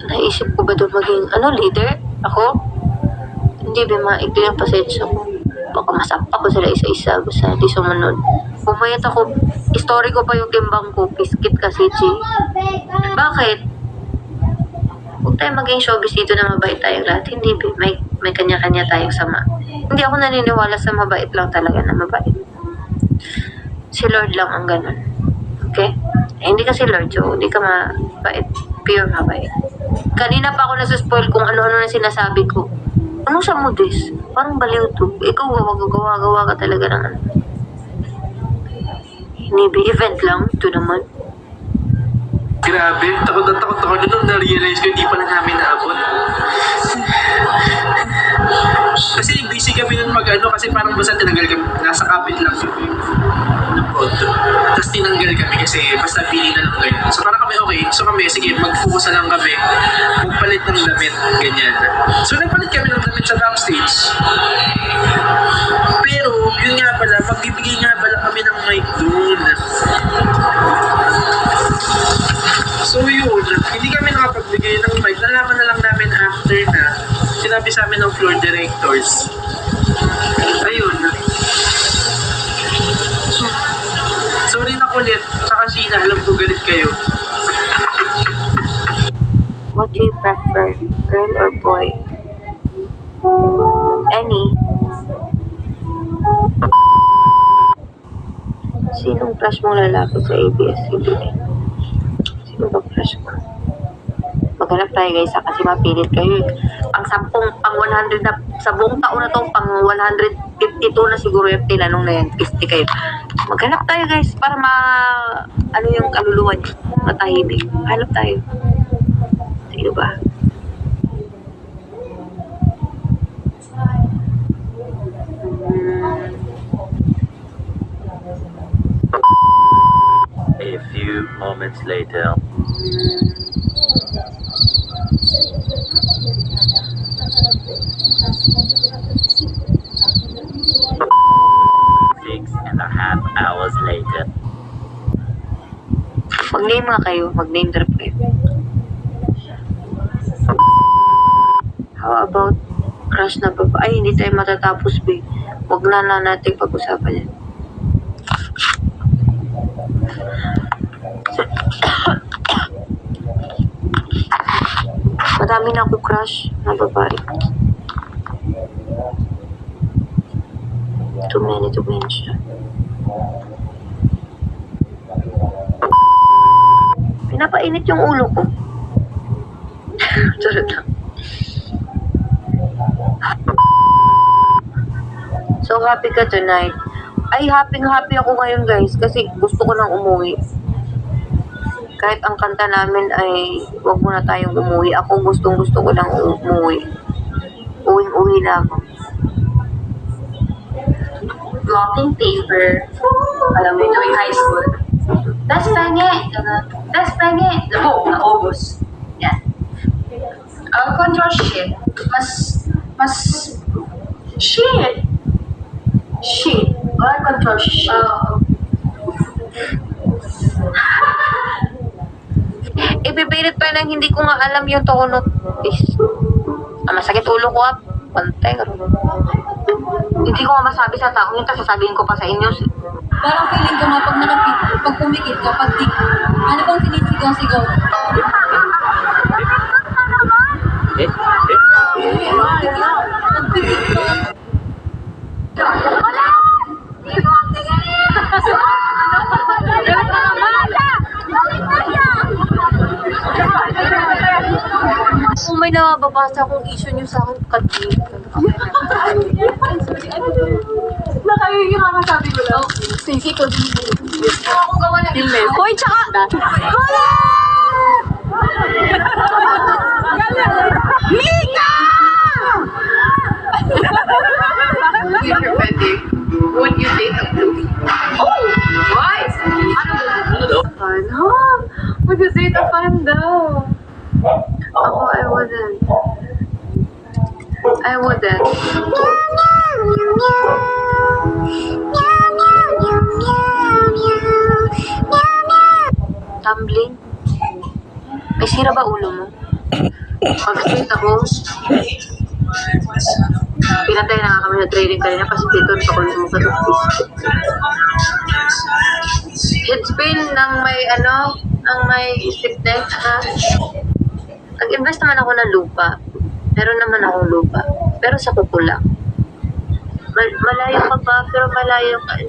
Naisip ko ba doon maging, leader? Ako? Hindi ba maikli ang pasensya ko. Baka masampa ko sila isa-isa basta di sumunod. Pumayat ako, story ko pa yung timbang ko, piskit kasi, Chi. Bakit? Huwag tayo maging showbiz dito na mabait tayong lahat. Hindi ba? May kanya-kanya tayong sama. Hindi ako naniniwala sa mabait lang talaga na mabait. Si Lord lang ang ganun. Okay? Hindi ka si Lord, so hindi ka mabait. Pure mabait. Kanina pa ako nasa-spoil kung ano-ano na sinasabi ko. Ano sa modest? Parang baliw to. Ikaw gawa ka talaga ng ano. Hindi ba? Event lang. Ito naman. Grabe, takot ako nung na-realize ko hindi pala namin naabot. Kasi busy kami nun kasi parang basta tinanggal kami, nasa kapit lang ng auto. Tapos tinanggal kami kasi basta pili na lang ganyan. So parang kami okay, so kami, sige, mag-focus na lang kami, magpalit ng damit, ganyan. So nagpalit kami ng damit sa backstage. Pero, yun nga pala, magbibigay nga pala kami ng mic dun. So yun, hindi kami nakapagbigay ng mic. Nalaman na lang namin after na sinabi sa amin ng floor directors. Ayun. Sorry na kulit. Tsaka Sheena, alam ko galit kayo. What do you prefer? Girl or boy? Any? Sinong crush mong lalaki sa ABS-CBN? Sino ba crush mo? Maghanap tayo guys kasi mapilit kayo. Ang pang 100 na, sa buong taon na to, pang 152 na siguro yung tinanong na yan. 50 kayo. Maghanap tayo guys para ano yung kaluluwa niyo. Matahimik. Hanap tayo. Sino ba? A few moments later. 6.5 hours later. Mag-name nga kayo. Mag-name drop kayo. How about crush na baba? Ay, hindi tayo matatapos, babe. Huwag na natin pag-usapan yan. Madami na ako crush na babae. Too many to mention. Pinapainit yung ulo ko. Charot lang. So happy ka tonight. Ay, happy ako ngayon guys kasi gusto ko nang umuwi. Kahit ang kanta namin ay wag muna tayong umuwi. Ako gusto ko nang umuwi. Uwing-uwi na ako. Blocking paper. Alam mo, tuwing high school. Best penge! Best penge! Naubos. Yan. I'll control shit. Shit! Shit. I'll control shit. Ibibirit pa nang hindi ko nga alam yung tono. Masakit ulo ko pantay ka rin. Hindi ko nga masabi sa taong yun, tapos sasabihin ko pa sa inyo. Parang feeling ko pag pumikit ka, ano bang sinisigaw-sigaw? Wala! Kung may nababasa kong issue nyo sa akin, kadit. Nakayo yung kakasabi ko lang. Sisi ko din. Ako gawa ng email. Hoy, tsaka! Wala! Mika! Future wedding. Would you date a blue? Oh! Why? Fun, ha? Mag-date a fan daw. Ako, I wouldn't. Tumbling? May sira ba ulo mo? Pag-street ako, pinatay na nga kami sa training kanina kasi dito sa kulong ko. It's pain ng may sickness. Nag-invest naman ako ng lupa. Meron naman akong lupa. Pero sa kuko lang. Malayo ka pa, pero malayo ka.